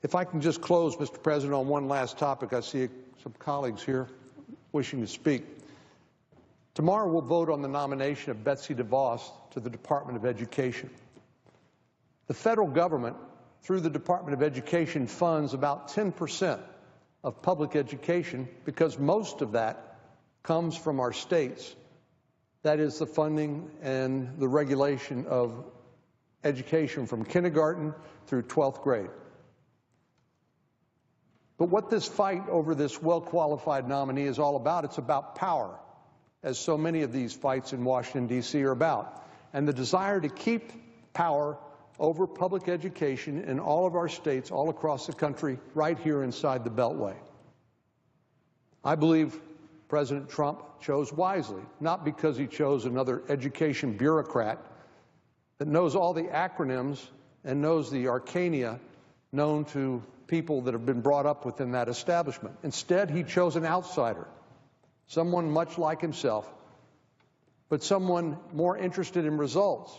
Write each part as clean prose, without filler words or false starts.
If I can just close, Mr. President, on one last topic. I see some colleagues here wishing to speak. Tomorrow we'll vote on the nomination of Betsy DeVos to the Department of Education. The federal government, through the Department of Education, funds about 10% of public education because most of that comes from our states. That is the funding and the regulation of education from kindergarten through 12th grade. But what this fight over this well-qualified nominee is all about, it's about power, as so many of these fights in Washington, D.C. are about, and the desire to keep power over public education in all of our states, all across the country, right here inside the Beltway. I believe President Trump chose wisely, not because he chose another education bureaucrat that knows all the acronyms and knows the arcana known to people that have been brought up within that establishment. Instead, he chose an outsider, someone much like himself, but someone more interested in results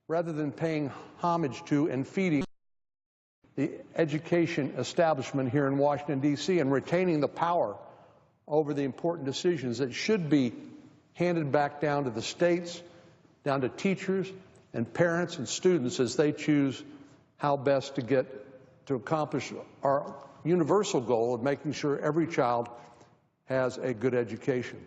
rather than paying homage to and feeding the education establishment here in Washington, D.C., and retaining the power over the important decisions that should be handed back down to the states, down to teachers and parents and students as they choose how best to accomplish our universal goal of making sure every child has a good education.